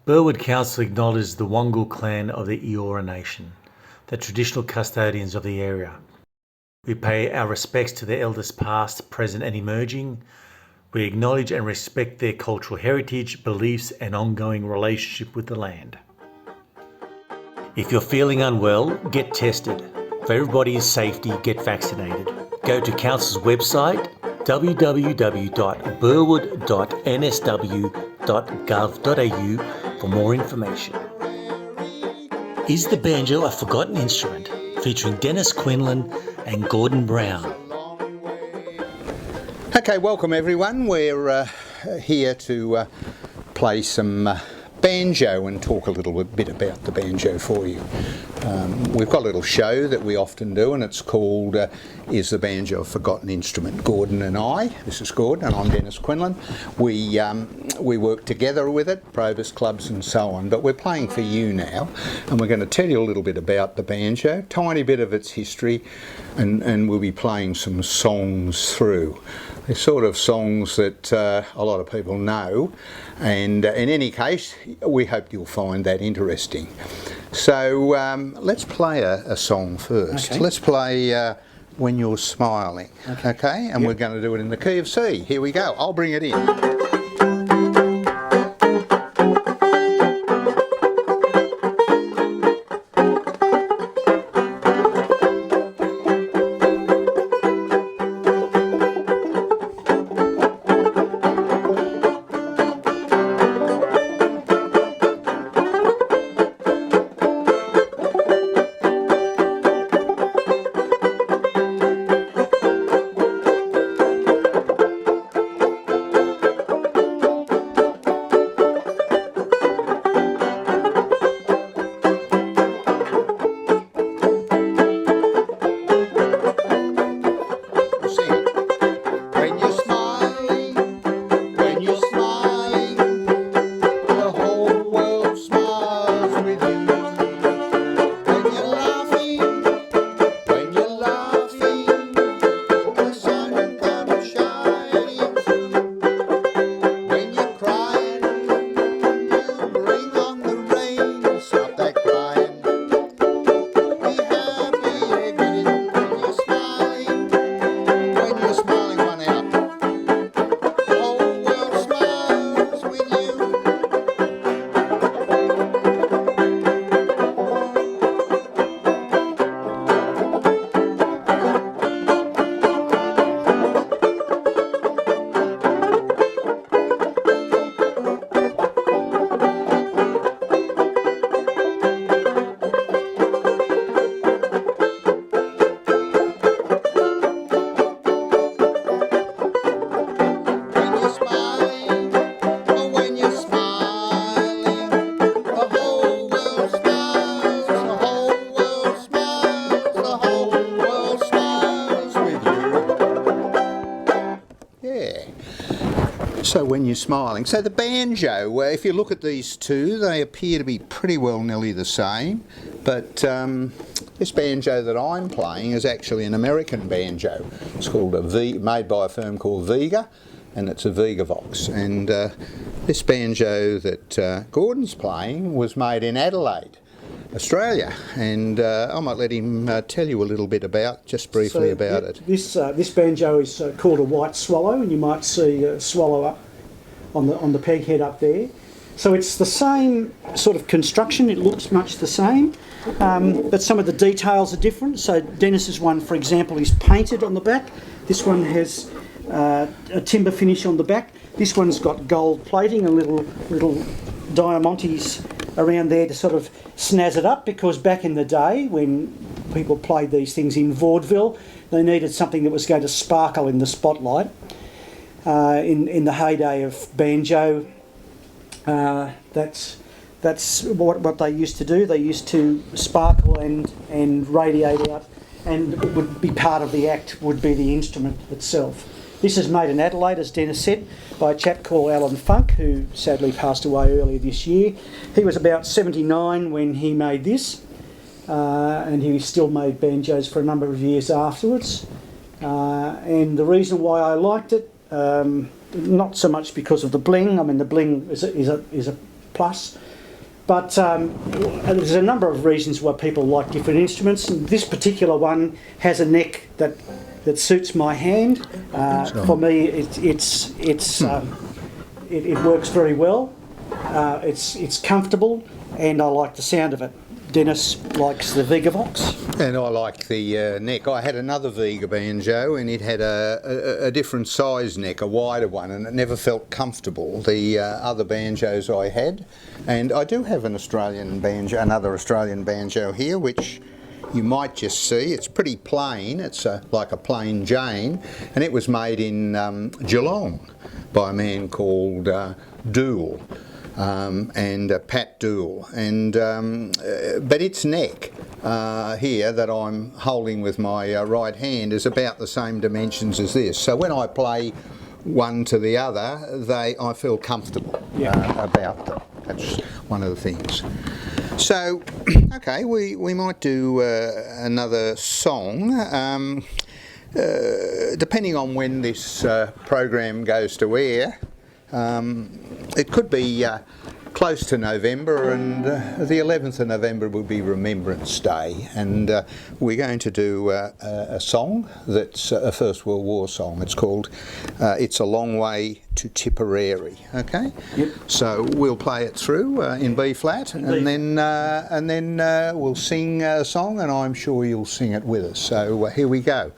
Burwood Council acknowledges the Wongal clan of the Eora Nation, the traditional custodians of the area. We pay our respects to their elders past, present and emerging. We acknowledge and respect their cultural heritage, beliefs and ongoing relationship with the land. If you're feeling unwell, get tested. For everybody's safety, get vaccinated. Go to Council's website www.burwood.nsw.gov.au for more information. Is the banjo a forgotten instrument? Featuring Dennis Quinlan and Gordon Brown. Okay, welcome everyone. We're here to play some banjo and talk a little bit about the banjo for you. We've got a little show that we often do, and it's called Is the Banjo a Forgotten Instrument? Gordon and I, this is Gordon and I'm Dennis Quinlan, we work together with it, Probus clubs and so on, but we're playing for you now, and we're going to tell you a little bit about the banjo, tiny bit of its history, and we'll be playing some songs through. They're sort of songs that a lot of people know, and in any case we hope you'll find that interesting. So let's play a song first. Okay. Let's play When You're Smiling, okay? And we're going to do it in the key of C. Here we go. I'll bring it in. So When You're Smiling. So the banjo, if you look at these two, they appear to be pretty well nearly the same, but this banjo that I'm playing is actually an American banjo. It's called made by a firm called Vega, and it's a Vegavox. And this banjo that Gordon's playing was made in Adelaide, Australia, and I might let him tell you a little bit just briefly about it. This banjo is called a white swallow, and you might see a swallow up on the peg head up there. So it's the same sort of construction, it looks much the same, but some of the details are different. So Dennis's one, for example, is painted on the back. This one has a timber finish on the back. This one's got gold plating and little diamantes around there to sort of snazz it up, because back in the day when people played these things in vaudeville, they needed something that was going to sparkle in the spotlight. In the heyday of banjo, that's what they used to do. They used to sparkle and radiate out, and it would be part of the act, would be the instrument itself. This is made in Adelaide, as Dennis said, by a chap called Alan Funk, who sadly passed away earlier this year. He was about 79 when he made this, and he still made banjos for a number of years afterwards. And the reason why I liked it, not so much because of the bling. I mean, the bling is a plus, But there's a number of reasons why people like different instruments. And this particular one has a neck that suits my hand. For me, it works very well. It's comfortable, and I like the sound of it. Dennis likes the Vigavox. And I like the neck. I had another Vega banjo, and it had a different size neck, a wider one, and it never felt comfortable. The other banjos I had, and I do have an Australian banjo, another Australian banjo here, which you might just see. It's pretty plain. It's like a plain Jane, and it was made in Geelong by a man called Dool. And Pat Dool, and but its neck here that I'm holding with my right hand is about the same dimensions as this. So when I play one to the other, I feel comfortable about them. That's one of the things. So, okay, we might do another song. Depending on when this program goes to air. It could be close to November, and the 11th of November will be Remembrance Day, and we're going to do a song that's a First World War song. It's called It's a Long Way to Tipperary. Okay? Yep. So we'll play it through in B flat, and then we'll sing a song, and I'm sure you'll sing it with us. So here we go.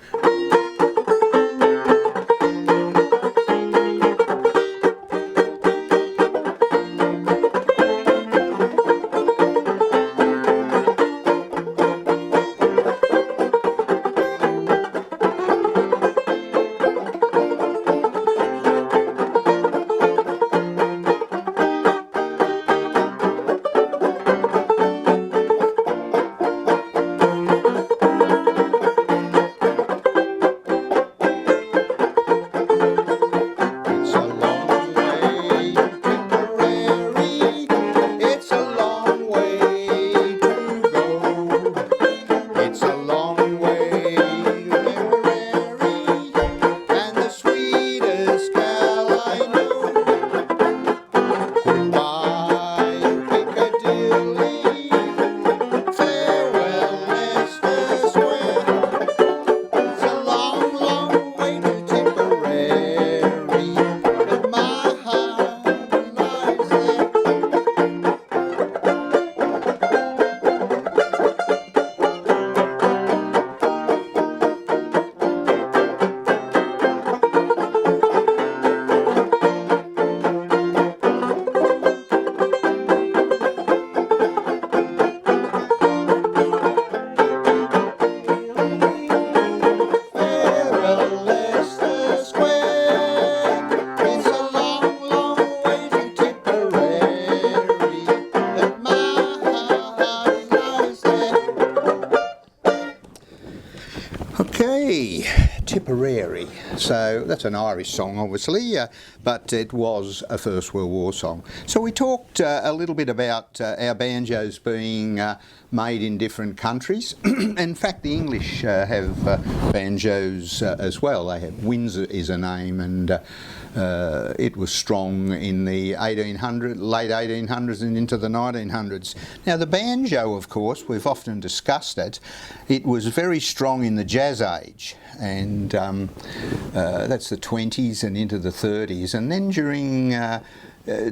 Tipperary. So that's an Irish song, obviously, but it was a First World War song. So we talked a little bit about our banjos being made in different countries. In fact, the English have banjos as well. They have Windsor is a name, and it was strong in the late 1800s and into the 1900s. Now the banjo, of course, we've often discussed it. It was very strong in the Jazz Age, and that's the 20s and into the 30s. And then during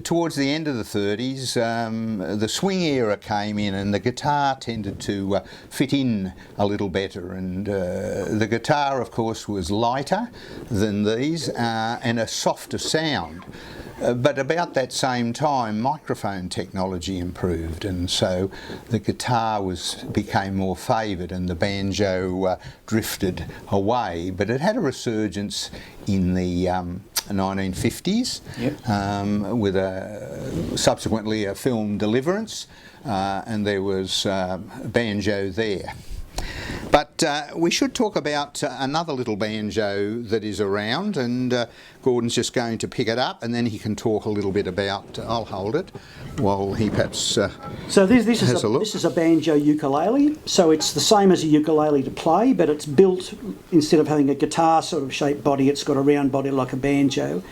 towards the end of the 30s, the swing era came in, and the guitar tended to fit in a little better. And the guitar, of course, was lighter than these and a softer sound. But about that same time, microphone technology improved, and so the guitar became more favoured, and the banjo drifted away. But it had a resurgence in the 1950s, yep. With subsequently a film Deliverance, and there was banjo there. But we should talk about another little banjo that is around, and Gordon's just going to pick it up, and then he can talk a little bit about. I'll hold it while he perhaps so this has a look. This is a banjo ukulele. So it's the same as a ukulele to play, but it's built, instead of having a guitar sort of shaped body, it's got a round body like a banjo.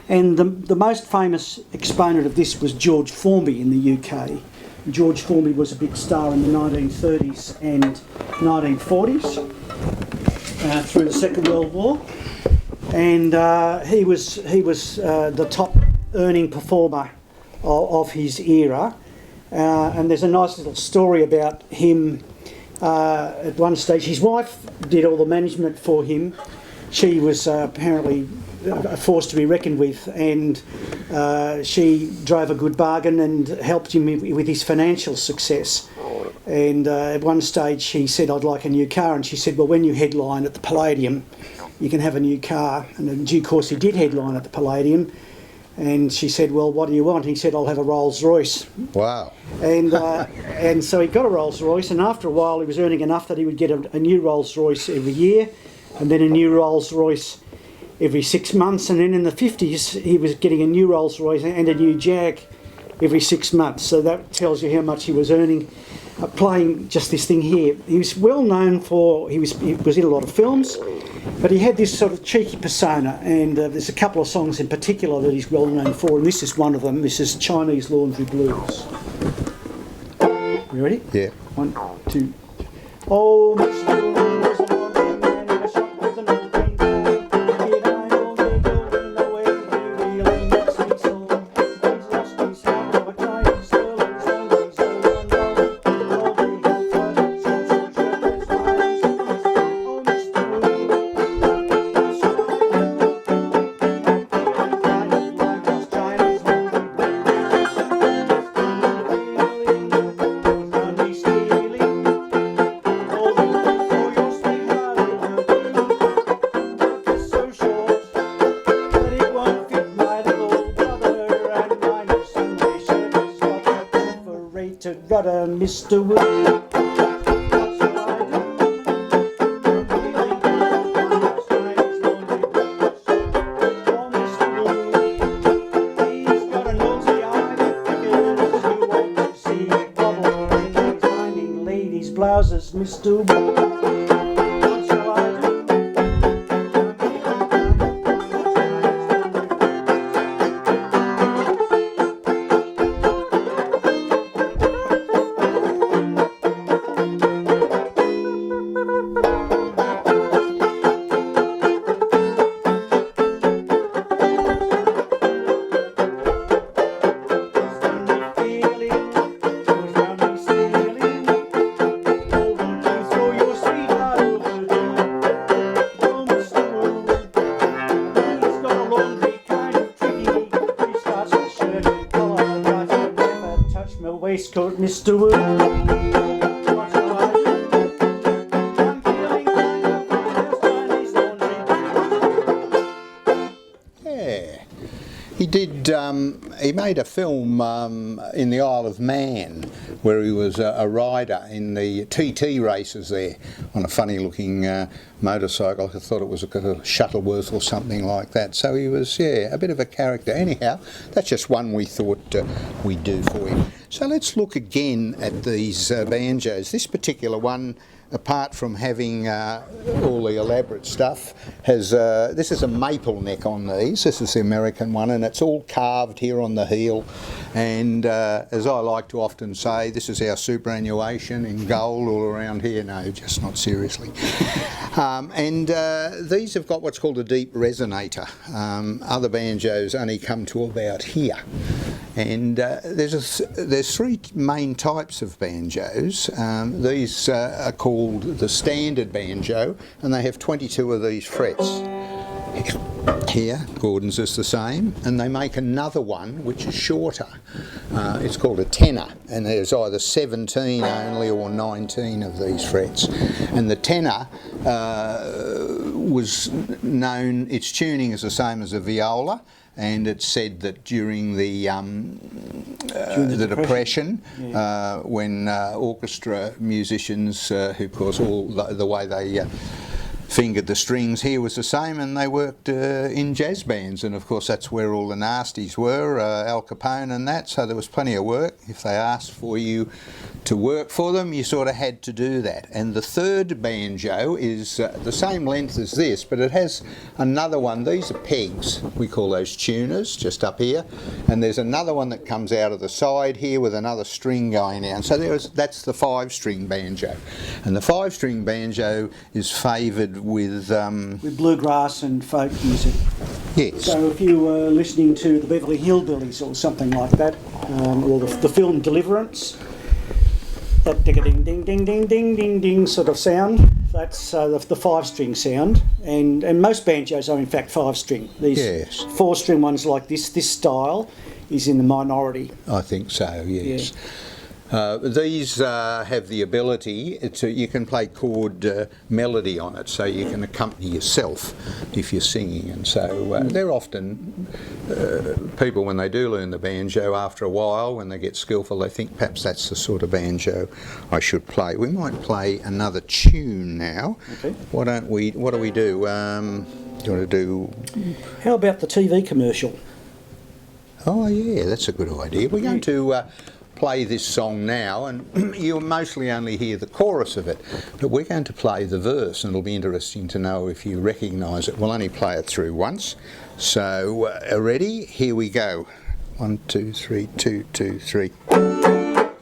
And the most famous exponent of this was George Formby in the UK. George Formby was a big star in the 1930s and 1940s through the Second World War, and he was the top earning performer of his era. And there's a nice little story about him. At one stage, his wife did all the management for him. She was apparently a force to be reckoned with, and she drove a good bargain and helped him with his financial success. And at one stage he said, "I'd like a new car," and she said, "Well, when you headline at the Palladium, you can have a new car." And in due course he did headline at the Palladium, and she said, "Well, what do you want?" He said, "I'll have a Rolls Royce." Wow. And so he got a Rolls Royce, and after a while he was earning enough that he would get a new Rolls Royce every year, and then a new Rolls Royce every 6 months, and then in the 50s he was getting a new Rolls Royce and a new Jag every 6 months. So that tells you how much he was earning playing just this thing here. He was well known for, he was in a lot of films, but he had this sort of cheeky persona, and there's a couple of songs in particular that he's well known for, and this is one of them. This is Chinese Laundry Blues. You ready? Yeah. 1, 2. Oh, Mr. Lewis, a laundry man in a shop with an old paint can. Did I only go in the way he really makes me so? He's lost his heart of a Chinese girl, and he's only so unknown. All they have fun, so short as lines. Oh, Mr. Lewis, like us Chinese laundry blues. Money stealing. Rudder, Mr. Wood. He's got a nosy eye that figures you want to see it wobble, and he's finding ladies' blouses, Mr. Wood. What shall I do? Waistcoat, Mr. Wood. What shall I do? I'm feeling kind of Chinese laundry blues. Yeah. He did. He made a film in the Isle of Man where he was a rider in the TT races there on a funny-looking motorcycle. I thought it was a Shuttleworth or something like that. So he was, a bit of a character. Anyhow, that's just one we thought we'd do for him. So let's look again at these banjos. This particular one, apart from having all the elaborate stuff, has this is a maple neck on these. This is the American one, and it's all carved here on the heel. And as I like to often say, this is our superannuation in gold all around here. No, just not seriously. These have got what's called a deep resonator. Other banjos only come to about here. And there's three main types of banjos. These are called the standard banjo, and they have 22 of these frets. Here, Gordon's is the same, and they make another one which is shorter. It's called a tenor, and there's either 17 only or 19 of these frets. And the tenor was known, its tuning is the same as a viola, and it's said that during the Depression, when orchestra musicians, who of course all the way they fingered the strings here was the same, and they worked in jazz bands, and of course that's where all the nasties were, Al Capone and that, so there was plenty of work. If they asked for you to work for them, you sort of had to do that. And the third banjo is the same length as this, but it has another one. These are pegs, we call those tuners, just up here, and there's another one that comes out of the side here with another string going down. So that's the 5-string banjo, and the 5-string banjo is favoured with bluegrass and folk music. yes. So if you were listening to the Beverly Hillbillies or something like that, or the film Deliverance, that ding-a-ding-ding-ding-ding-ding-ding sort of sound, that's the 5-string sound, and most banjos are in fact 5-string. These Yes. 4-string ones like this style is in the minority. I think so, yes. Yeah. These have the ability to, you can play chord melody on it, so you can accompany yourself if you're singing, and so they're often, people when they do learn the banjo, after a while when they get skillful, they think perhaps that's the sort of banjo I should play. We might play another tune now. Okay. What do we do? Do you want to do... How about the TV commercial? Oh yeah, that's a good idea. We're going to play this song now, and you'll mostly only hear the chorus of it, but we're going to play the verse, and it'll be interesting to know if you recognise it. We'll only play it through once. So, ready? Here we go. 1, 2, 3, 2, 2, 3. I've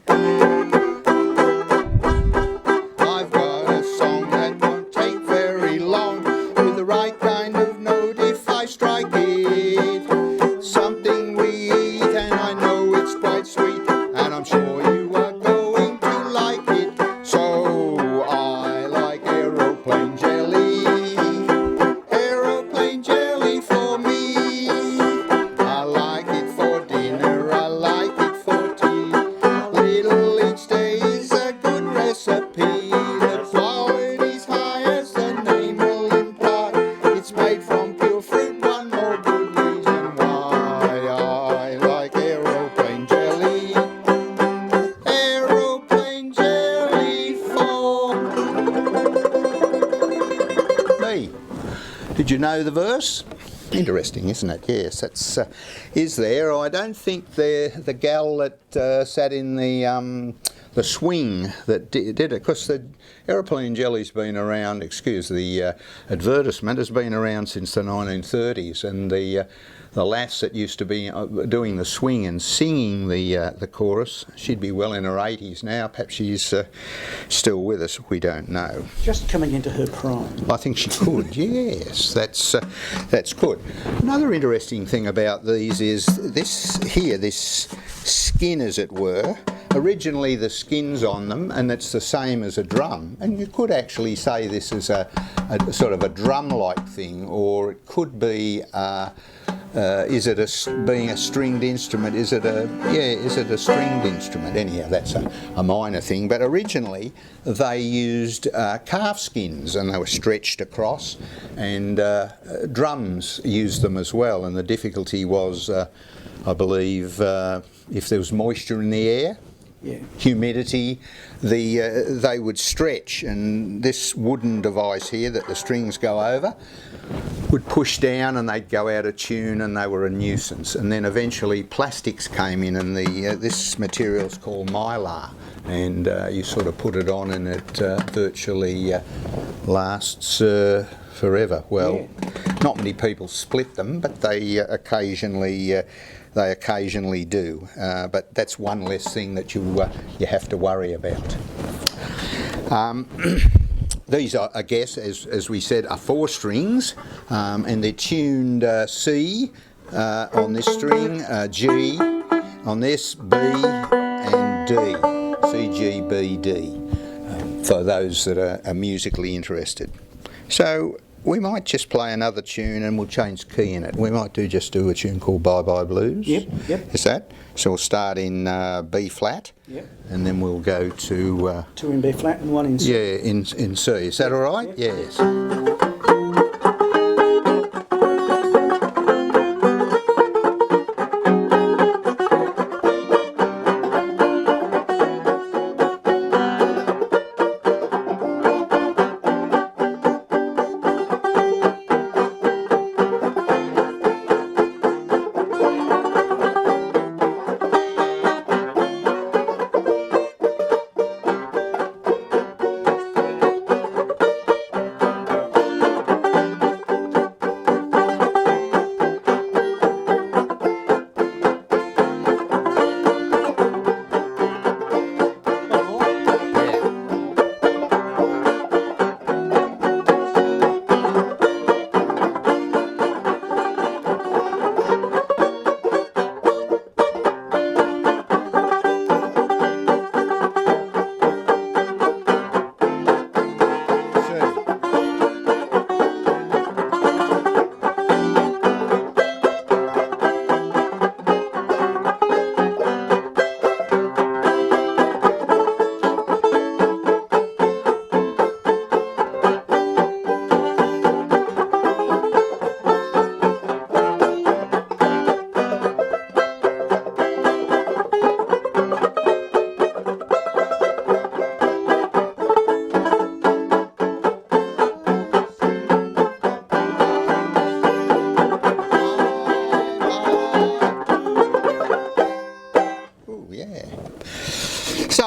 got a song that won't take very long. With the right kind of note, if I strike it, something we eat, and I know it's quite sweet, and I'm sure you are going to like it. So I like aeroplane jelly. Aeroplane jelly for me. I like it for dinner, I like it for tea. Little each day is a good recipe. The quality's high as the name will imply. It's made from pure fruit, one more good reason why I like aeroplane jelly. Aeroplane jelly for me. Did you know the verse? Interesting, isn't it? Yes, that's is there. I don't think the gal that sat in the swing that did it, because the aeroplane jelly's been around. Excuse the advertisement, has been around since the 1930s, and the lass that used to be doing the swing and singing the chorus, she'd be well in her 80s now. Perhaps she's still with us. We don't know. Just coming into her prime. I think she could. Yes, that's good. Another interesting thing about these is this here, this skin, as it were. Originally the skin's on them, and it's the same as a drum, and you could actually say this is a sort of a drum-like thing, or it could be is it being a stringed instrument? Is it a stringed instrument? Anyhow, that's a minor thing. But originally they used calf skins, and they were stretched across, and drums used them as well. And the difficulty was, I believe, if there was moisture in the air, Yeah. humidity, they would stretch, and this wooden device here that the strings go over would push down, and they'd go out of tune, and they were a nuisance. And then eventually plastics came in, and this material's called Mylar, and you sort of put it on, and it virtually lasts forever. Well, Yeah. not many people split them, but they occasionally do. But that's one less thing that you have to worry about. These are, I guess, as we said, are 4 strings, and they're tuned C on this string, G on this, B and D. C, G, B, D, for those that are musically interested. So we might just play another tune, and we'll change key in it. We might just do a tune called Bye Bye Blues. Yep. Is that? So we'll start in B flat. Yep. And then we'll go to 2 in B flat and 1 in C. yeah, in C. Is that all right? Yep. Yes.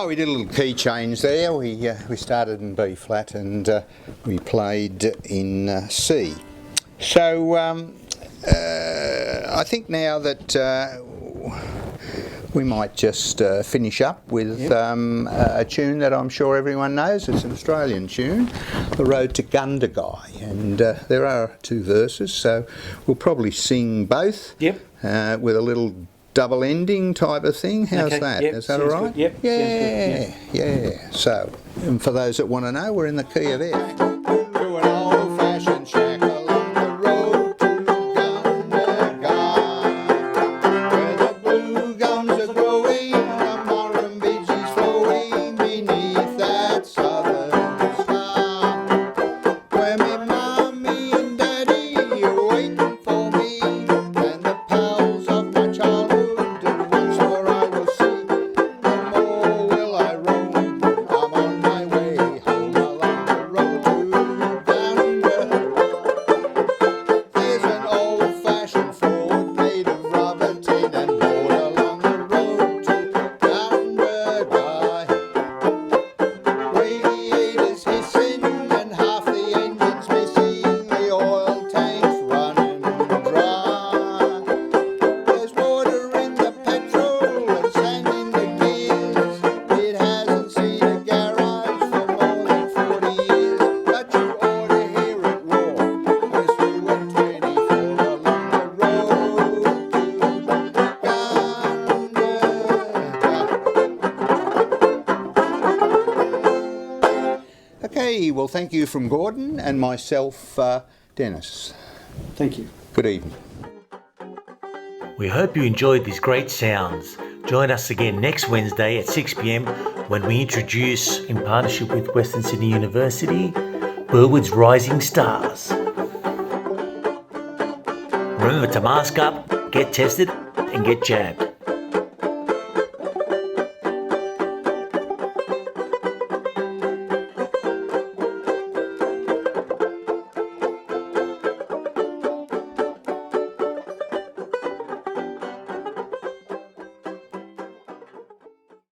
Oh, we did a little key change there. We started in B flat and we played in C. So I think now that we might just finish up with a tune that I'm sure everyone knows. It's an Australian tune, The Road to Gundagai, and there are 2 verses, so we'll probably sing both with a little double ending type of thing. How's that? Is that all right? Good. Yep. Yeah, yeah. So, and for those that want to know, we're in the key of F. To an old-fashioned shack along the road to Gundagai, where the blue gums are growing, the Murrumbidgee is flowing beneath that southern sky, where me mummy and daddy are waiting for me, and the pals of my childhood and once more I will see. No more will I roam, I'm on my way home along the road to Gundagai. There's an old-fashioned Ford made of rubber, tin and board along the road to Gundagai. Radiators hissing and half the engines missing, the oil tanks running dry. There's water in the petrol and sand in the gears. It hasn't seen a garage for more than 40 years, but you ought to hear it roar as we went 24 along the road to Gundagai. Okay, well, thank you from Gordon and myself, Dennis. Thank you. Good evening. We hope you enjoyed these great sounds. Join us again next Wednesday at 6 p.m. when we introduce, in partnership with Western Sydney University, Burwood's Rising Stars. Remember to mask up, get tested and get jabbed.